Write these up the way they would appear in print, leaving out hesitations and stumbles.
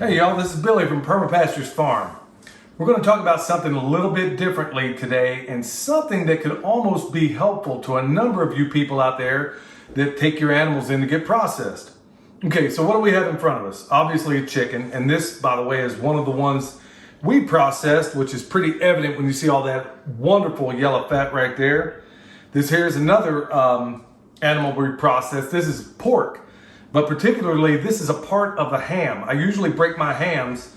Hey y'all, this is Billy from Perma Pastures Farm. We're going to talk about something a little bit differently today, and something that could almost be helpful to a number of you people out there that take your animals in to get processed. Okay, so what do we have in front of us? Obviously a chicken, and this, by the way, is one of the ones we processed, which is pretty evident when you see all that wonderful yellow fat right there. This here is another animal we processed. This is pork. But particularly, this is a part of the ham. I usually break my hams.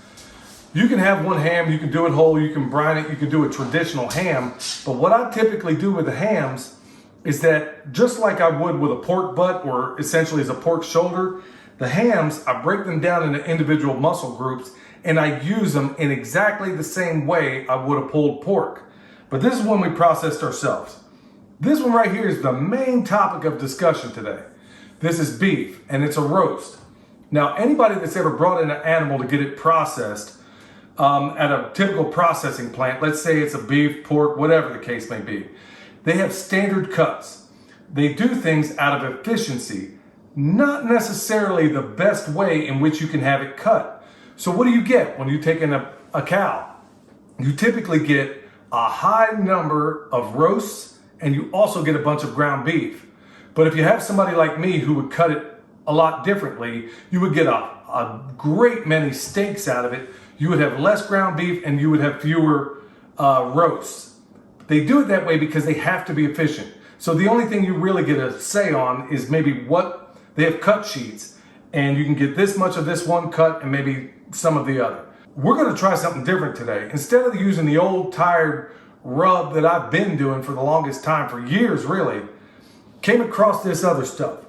You can have one ham, you can do it whole, you can brine it, you can do a traditional ham. But what I typically do with the hams is that just like I would with a pork butt, or essentially as a pork shoulder, the hams, I break them down into individual muscle groups and I use them in exactly the same way I would a pulled pork. But this is one we processed ourselves. This one right here is the main topic of discussion today. This is beef, and it's a roast. Now, anybody that's ever brought in an animal to get it processed at a typical processing plant, let's say it's a beef, pork, whatever the case may be, they have standard cuts. They do things out of efficiency, not necessarily the best way in which you can have it cut. So what do you get when you take in a cow? You typically get a high number of roasts, and you also get a bunch of ground beef. But if you have somebody like me who would cut it a lot differently, you would get a great many steaks out of it. You would have less ground beef and you would have fewer roasts. They do it that way because they have to be efficient. So the only thing you really get a say on is maybe what they have cut sheets. And you can get this much of this one cut and maybe some of the other. We're going to try something different today. Instead of using the old tired rub that I've been doing for the longest time, for years really, came across this other stuff,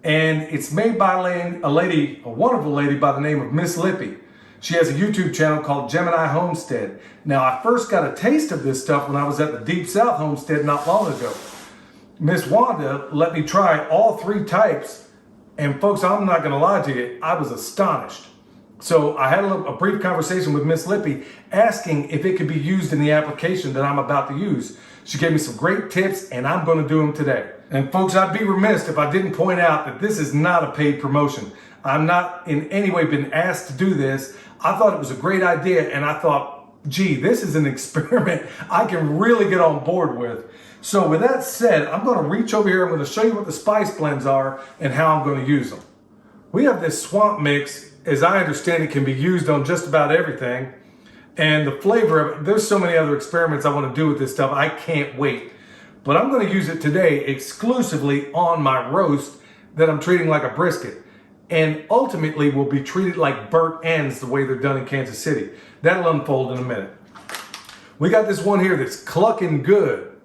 and it's made by a wonderful lady by the name of Miss Lippy. She has a YouTube channel called Gemini Homestead. Now, I first got a taste of this stuff when I was at the Deep South Homestead not long ago. Miss Wanda let me try all three types, and folks, I'm not going to lie to you, I was astonished. So I had a brief conversation with Miss Lippy asking if it could be used in the application that I'm about to use. She gave me some great tips, and I'm going to do them today. And folks, I'd be remiss if I didn't point out that this is not a paid promotion. I'm not in any way been asked to do this. I thought it was a great idea, and I thought, gee, this is an experiment I can really get on board with. So with that said, I'm going to reach over here. I'm going to show you what the spice blends are and how I'm going to use them. We have this swamp mix. As I understand it, can be used on just about everything. And the flavor of it, there's so many other experiments I want to do with this stuff. I can't wait. But I'm going to use it today exclusively on my roast that I'm treating like a brisket. And ultimately will be treated like burnt ends the way they're done in Kansas City. That'll unfold in a minute. We got this one here that's clucking good.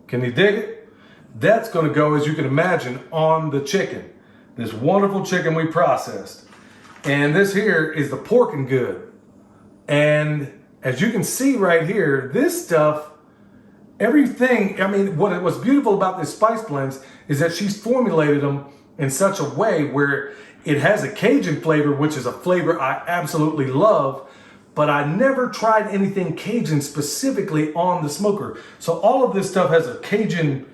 Can you dig it? That's going to go, as you can imagine, on the chicken. This wonderful chicken we processed. And this here is the porkin' good. And as you can see right here, this stuff, everything, I mean, what's beautiful about this spice blends is that she's formulated them in such a way where it has a Cajun flavor, which is a flavor I absolutely love, but I never tried anything Cajun specifically on the smoker. So all of this stuff has a Cajun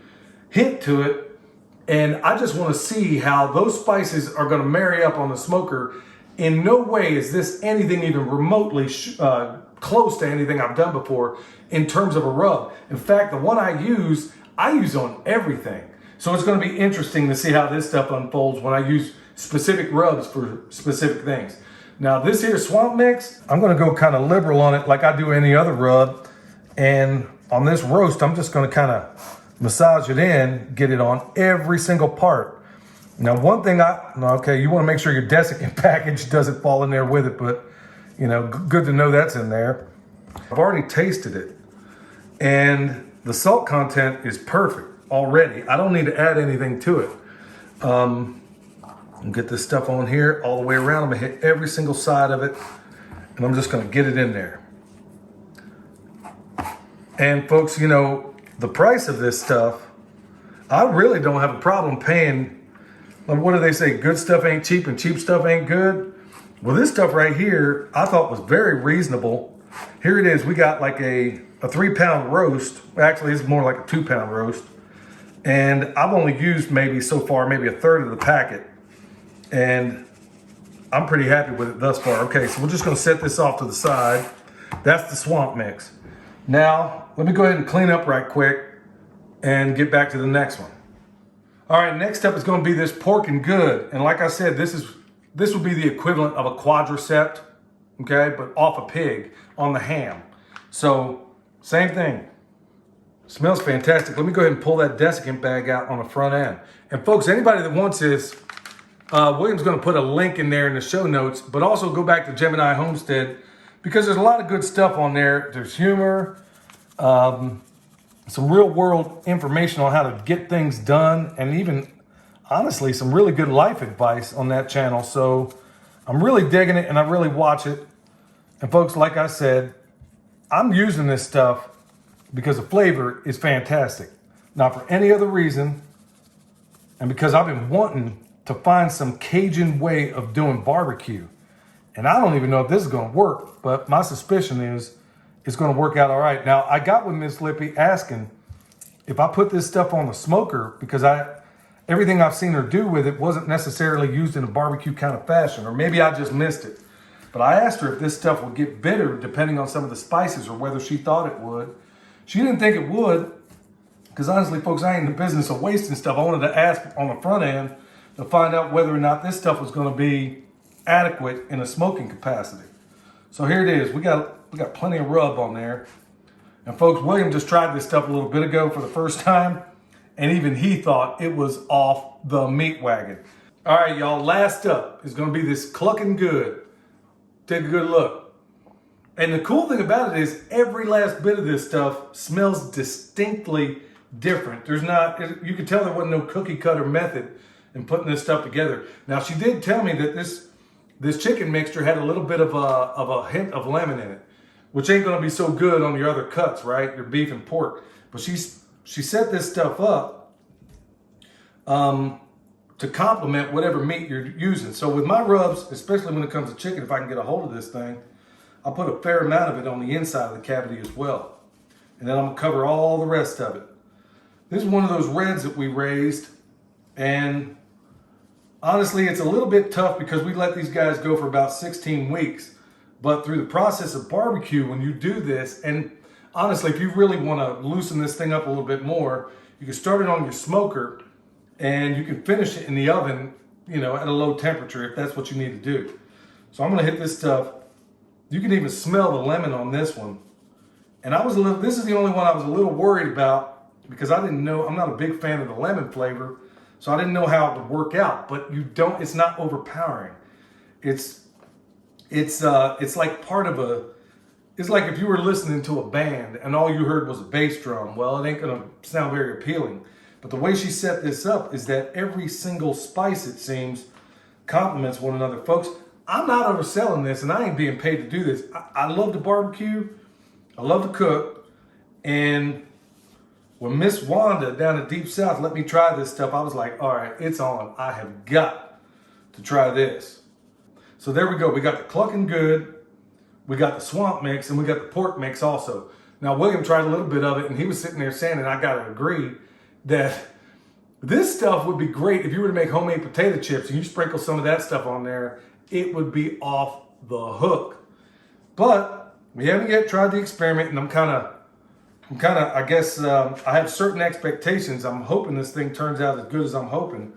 hint to it, and I just want to see how those spices are going to marry up on the smoker. In no way is this anything even remotely close to anything I've done before in terms of a rub. In fact, the one I use on everything. So it's going to be interesting to see how this stuff unfolds when I use specific rubs for specific things. Now this here swamp mix, I'm going to go kind of liberal on it like I do any other rub. And on this roast, I'm just going to kind of massage it in, get it on every single part. Now, one thing you want to make sure your desiccant package doesn't fall in there with it, but, good to know that's in there. I've already tasted it, and the salt content is perfect already. I don't need to add anything to it. I'll get this stuff on here all the way around. I'm going to hit every single side of it, and I'm just going to get it in there. And, folks, the price of this stuff, I really don't have a problem paying. What do they say? Good stuff ain't cheap and cheap stuff ain't good. Well, this stuff right here, I thought was very reasonable. Here it is. We got like a 3-pound roast. Actually, it's more like a 2-pound roast. And I've only used maybe so far, maybe a third of the packet. And I'm pretty happy with it thus far. Okay, so we're just gonna set this off to the side. That's the swamp mix. Now, let me go ahead and clean up right quick and get back to the next one. All right, next up is gonna be this pork and good. And like I said, this would be the equivalent of a quadricep, okay, but off a pig on the ham. So, same thing. Smells fantastic. Let me go ahead and pull that desiccant bag out on the front end. And folks, anybody that wants this, William's gonna put a link in there in the show notes, but also go back to Gemini Homestead because there's a lot of good stuff on there. There's humor, some real world information on how to get things done, and even honestly, some really good life advice on that channel. So I'm really digging it and I really watch it. And folks, like I said, I'm using this stuff because the flavor is fantastic. Not for any other reason, and because I've been wanting to find some Cajun way of doing barbecue. And I don't even know if this is gonna work, but my suspicion is it's gonna work out all right. Now, I got with Miss Lippy asking if I put this stuff on the smoker, because everything I've seen her do with it wasn't necessarily used in a barbecue kind of fashion, or maybe I just missed it. But I asked her if this stuff would get bitter depending on some of the spices or whether she thought it would. She didn't think it would, because honestly, folks, I ain't in the business of wasting stuff. I wanted to ask on the front end to find out whether or not this stuff was gonna be adequate in a smoking capacity. So here it is. We got plenty of rub on there. And folks, William just tried this stuff a little bit ago for the first time, and even he thought it was off the meat wagon. All right, y'all, last up is gonna be this clucking good. Take a good look. And the cool thing about it is every last bit of this stuff smells distinctly different. You can tell there wasn't no cookie cutter method in putting this stuff together. Now, she did tell me that this chicken mixture had a little bit of a hint of lemon in it, which ain't gonna be so good on your other cuts, right? Your beef and pork. But she set this stuff up to complement whatever meat you're using. So with my rubs, especially when it comes to chicken, if I can get a hold of this thing, I'll put a fair amount of it on the inside of the cavity as well. And then I'm gonna cover all the rest of it. This is one of those reds that we raised, and honestly, it's a little bit tough because we let these guys go for about 16 weeks. But through the process of barbecue, when you do this, and honestly, if you really want to loosen this thing up a little bit more, you can start it on your smoker and you can finish it in the oven, at a low temperature if that's what you need to do. So I'm going to hit this stuff. You can even smell the lemon on this one. And this is the only one I was a little worried about because I didn't know, I'm not a big fan of the lemon flavor, so I didn't know how it would work out, but it's not overpowering. It's like it's like if you were listening to a band and all you heard was a bass drum. Well, it ain't gonna sound very appealing. But the way she set this up is that every single spice, it seems, complements one another. Folks, I'm not overselling this and I ain't being paid to do this. I love to barbecue, I love to cook, and when Miss Wanda down at Deep South let me try this stuff, I was like, all right, it's on. I have got to try this. So there we go. We got the clucking good, we got the swamp mix, and we got the pork mix also. Now, William tried a little bit of it, and he was sitting there saying, and I got to agree, that this stuff would be great if you were to make homemade potato chips and you sprinkle some of that stuff on there. It would be off the hook. But we haven't yet tried the experiment, and I'm kind of, I guess, I have certain expectations. I'm hoping this thing turns out as good as I'm hoping.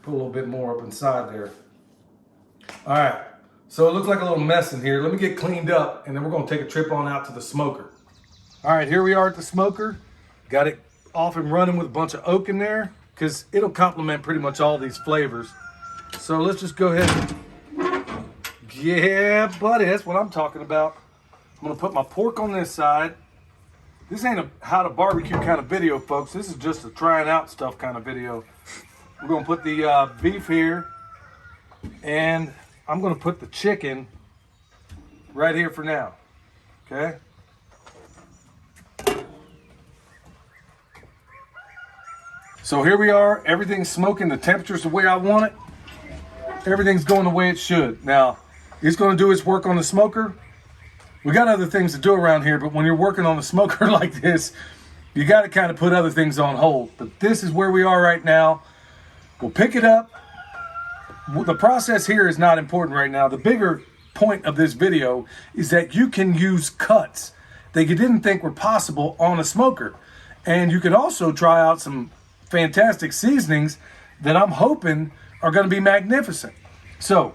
Put a little bit more up inside there. All right, so it looks like a little mess in here. Let me get cleaned up, and then we're gonna take a trip on out to the smoker. All right, here we are at the smoker. Got it off and running with a bunch of oak in there, because it'll complement pretty much all these flavors. So let's just go ahead and, yeah, buddy, that's what I'm talking about. I'm gonna put my pork on this side. This ain't a how to barbecue kind of video, folks. This is just a trying out stuff kind of video. We're gonna put the beef here, and I'm gonna put the chicken right here for now, okay? So here we are, everything's smoking, the temperature's the way I want it. Everything's going the way it should. Now, it's gonna do its work on the smoker. We got other things to do around here, but when you're working on the smoker like this, you gotta kind of put other things on hold. But this is where we are right now. We'll pick it up, the process here is not important right now. The bigger point of this video is that you can use cuts that you didn't think were possible on a smoker. And you can also try out some fantastic seasonings that I'm hoping are going to be magnificent. So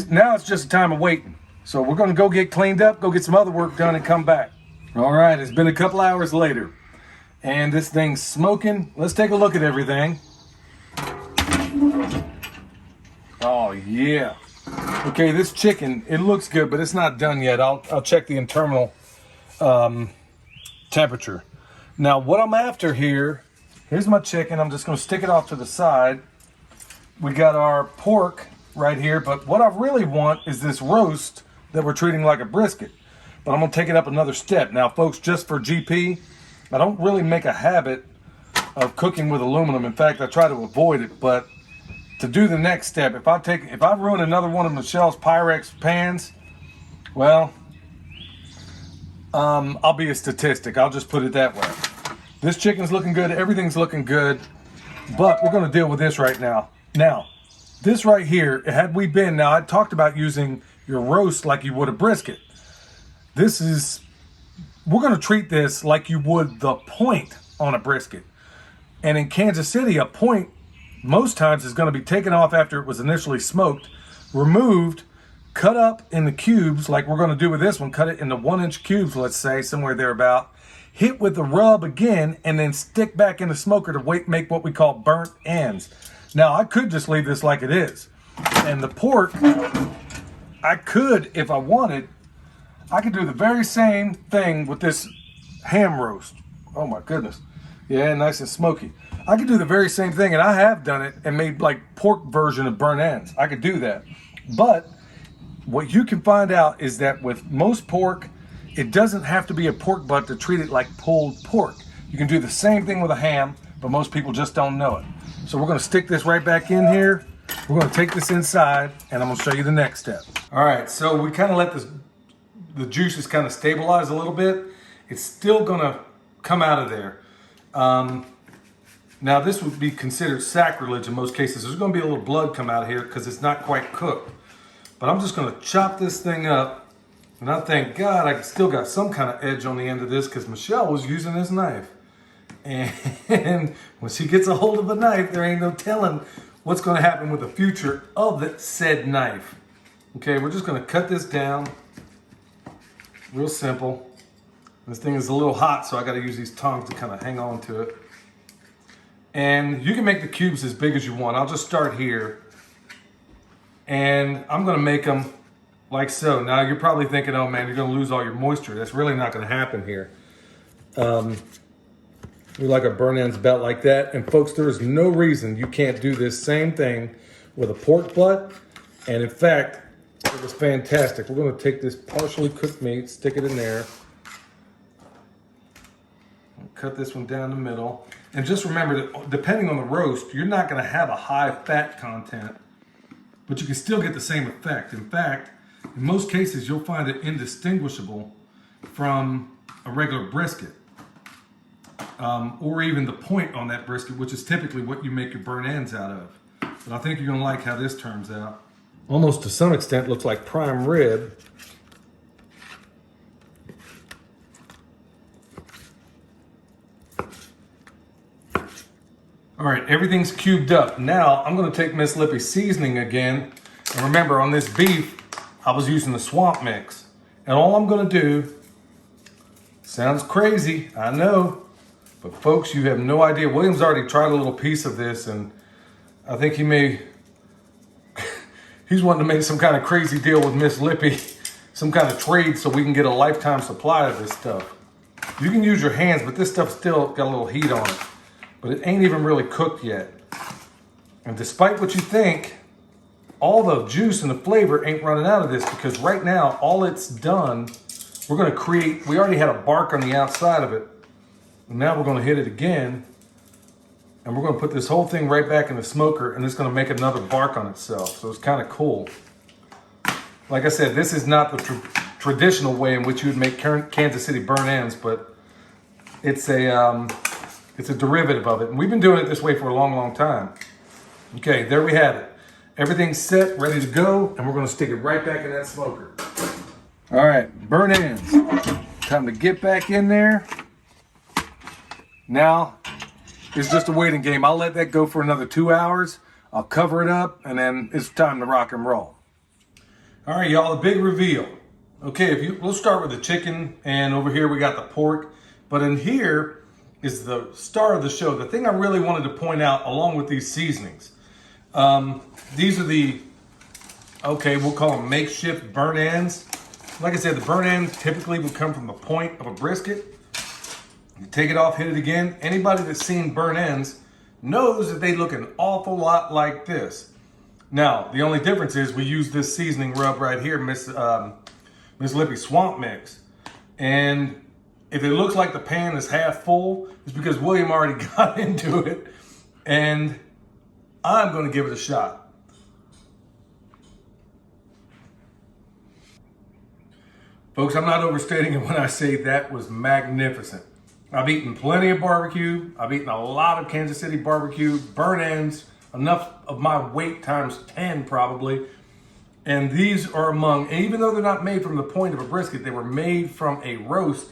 now it's just a time of waiting. So we're going to go get cleaned up, go get some other work done, and come back. All right, it's been a couple hours later, and this thing's smoking. Let's take a look at everything. Oh yeah. Okay, this chicken, it looks good, but it's not done yet. I'll check the internal temperature. Now what I'm after here, here's my chicken. I'm just gonna stick it off to the side. We got our pork right here, but what I really want is this roast that we're treating like a brisket. But I'm gonna take it up another step. Now folks, just for GP, I don't really make a habit of cooking with aluminum. In fact, I try to avoid it, but to do the next step, if I ruin another one of Michelle's Pyrex pans, well, I'll be a statistic. I'll just put it that way. This chicken's looking good. Everything's looking good, but we're going to deal with this right now. Now, this right here, had we been, now I talked about using your roast like you would a brisket. We're going to treat this like you would the point on a brisket. And in Kansas City, a point most times is going to be taken off after it was initially smoked, removed, cut up in the cubes like we're going to do with this one, cut it into 1-inch cubes, let's say, somewhere thereabout, hit with the rub again, and then stick back in the smoker to make what we call burnt ends. Now, I could just leave this like it is. And the pork, I could, if I wanted, I could do the very same thing with this ham roast. Oh my goodness. Yeah, nice and smoky. I could do the very same thing, and I have done it and made like pork version of burnt ends. I could do that. But what you can find out is that with most pork, it doesn't have to be a pork butt to treat it like pulled pork. You can do the same thing with a ham, but most people just don't know it. So we're gonna stick this right back in here. We're gonna take this inside, and I'm gonna show you the next step. All right, so we kind of let the juices kind of stabilize a little bit. It's still gonna come out of there. Now this would be considered sacrilege in most cases. There's gonna be a little blood come out here because it's not quite cooked. But I'm just gonna chop this thing up, and I thank God I still got some kind of edge on the end of this because Michelle was using this knife. And when she gets a hold of a knife, there ain't no telling what's gonna happen with the future of that said knife. Okay, we're just gonna cut this down, real simple. This thing is a little hot, so I gotta use these tongs to kind of hang on to it. And you can make the cubes as big as you want. I'll just start here. And I'm gonna make them like so. Now you're probably thinking, oh man, you're gonna lose all your moisture. That's really not gonna happen here. We like our burn ends about like that. And folks, there is no reason you can't do this same thing with a pork butt. And in fact, it was fantastic. We're gonna take this partially cooked meat, stick it in there. Cut this one down the middle. And just remember that depending on the roast, you're not gonna have a high fat content, but you can still get the same effect. In fact, in most cases, you'll find it indistinguishable from a regular brisket, or even the point on that brisket, which is typically what you make your burnt ends out of. But I think you're gonna like how this turns out. Almost to some extent looks like prime rib. All right, everything's cubed up. Now I'm gonna take Miss Lippy's seasoning again. And remember, on this beef, I was using the swamp mix. And all I'm gonna do, sounds crazy, I know, but folks, you have no idea. William's already tried a little piece of this, and I think he's wanting to make some kind of crazy deal with Miss Lippy, some kind of trade so we can get a lifetime supply of this stuff. You can use your hands, but this stuff's still got a little heat on it. But it ain't even really cooked yet. And despite what you think, all the juice and the flavor ain't running out of this, because right now, all it's done, we already had a bark on the outside of it. And now we're gonna hit it again, and we're gonna put this whole thing right back in the smoker, and it's gonna make another bark on itself. So it's kind of cool. Like I said, this is not the traditional way in which you would make Kansas City burnt ends, but it's a derivative of it. And we've been doing it this way for a long, long time. Okay, there we have it. Everything's set, ready to go, and we're gonna stick it right back in that smoker. All right, burn ends. Time to get back in there. Now, it's just a waiting game. I'll let that go for another 2 hours. I'll cover it up, and then it's time to rock and roll. All right, y'all, the big reveal. Okay, we'll start with the chicken, and over here we got the pork. But in here is the star of the show. The thing I really wanted to point out, along with these seasonings. These are we'll call them makeshift burn ends. Like I said, the burn ends typically would come from the point of a brisket. You take it off, hit it again. Anybody that's seen burn ends knows that they look an awful lot like this. Now, the only difference is we use this seasoning rub right here, Miss Lippy Swamp Mix. And if it looks like the pan is half full, it's because William already got into it. And I'm going to give it a shot. Folks, I'm not overstating it when I say that was magnificent. I've eaten plenty of barbecue. I've eaten a lot of Kansas City barbecue, burn ends, enough of my weight times 10 probably. And these are and even though they're not made from the point of a brisket, they were made from a roast.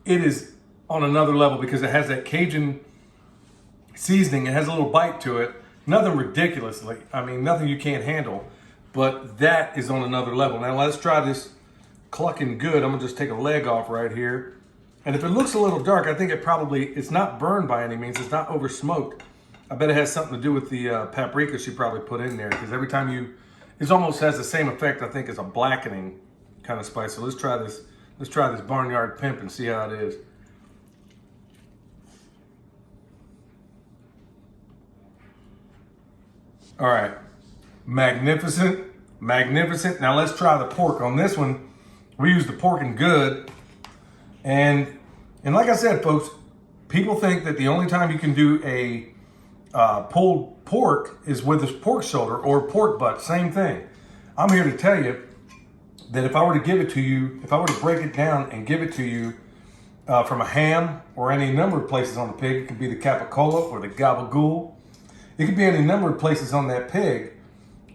It is on another level because it has that Cajun seasoning. It has a little bite to it. Nothing nothing you can't handle, but that is on another level. Now let's try this clucking good. I'm gonna just take a leg off right here. And if it looks a little dark, I think it's not burned by any means. It's not over smoked. I bet it has something to do with the paprika she probably put in there, because every time it almost has the same effect, I think, as a blackening kind of spice. So let's try this Barnyard Pimp and see how it is. All right, magnificent. Now let's try the pork. On this one, we use the pork and good. And like I said, folks, people think that the only time you can do a pulled pork is with this pork shoulder or pork butt, same thing. I'm here to tell you that if I were to give it to you, if I were to break it down and give it to you from a ham or any number of places on the pig, it could be the capicola or the gabagool. It could be any number of places on that pig,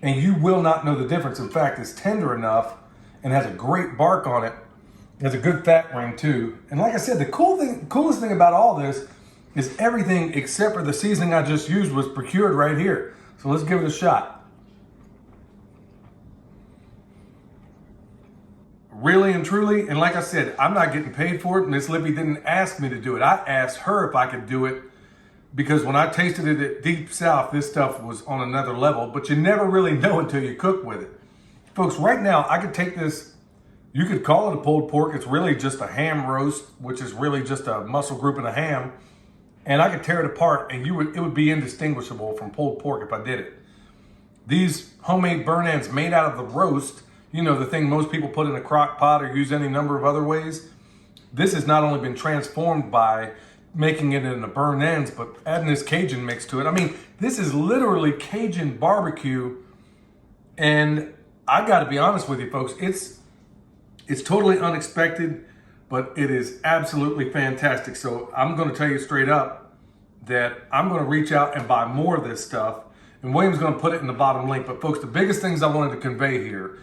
and you will not know the difference. In fact, it's tender enough and has a great bark on it. It has a good fat ring too. And like I said, the coolest thing about all this is everything except for the seasoning I just used was procured right here. So let's give it a shot. Really and truly, and like I said, I'm not getting paid for it. Miss Lippy didn't ask me to do it. I asked her if I could do it because when I tasted it at Deep South, this stuff was on another level, but you never really know until you cook with it. Folks, right now, I could take this. You could call it a pulled pork. It's really just a ham roast, which is really just a muscle group and a ham. And I could tear it apart and it would be indistinguishable from pulled pork if I did it. These homemade burn ends made out of the roast, the thing most people put in a crock pot or use any number of other ways. This has not only been transformed by making it into burn ends, but adding this Cajun mix to it. This is literally Cajun barbecue. And I gotta be honest with you, folks, it's totally unexpected, but it is absolutely fantastic. So I'm going to tell you straight up that I'm going to reach out and buy more of this stuff. And William's going to put it in the bottom link. But folks, the biggest things I wanted to convey here,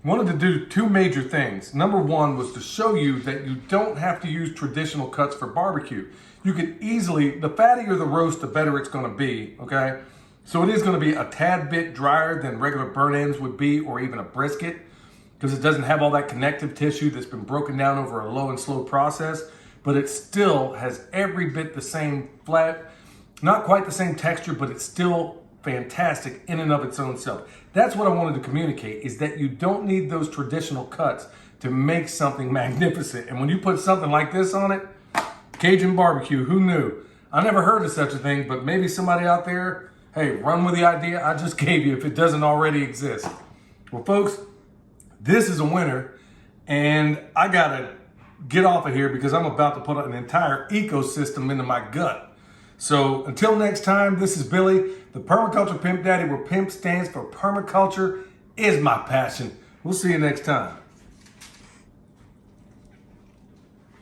I wanted to do two major things. Number one was to show you that you don't have to use traditional cuts for barbecue. You can easily, the fattier the roast, the better it's going to be, okay? So it is going to be a tad bit drier than regular burn ends would be, or even a brisket, because it doesn't have all that connective tissue that's been broken down over a low and slow process, but it still has every bit the same flat, not quite the same texture, but it's still fantastic in and of its own self. That's what I wanted to communicate, is that you don't need those traditional cuts to make something magnificent. And when you put something like this on it, Cajun barbecue, who knew? I never heard of such a thing, but maybe somebody out there, hey, run with the idea I just gave you if it doesn't already exist. Well, folks, this is a winner, and I gotta get off of here because I'm about to put an entire ecosystem into my gut. So until next time, this is Billy, the Permaculture Pimp Daddy, where PIMP stands for permaculture is my passion. We'll see you next time.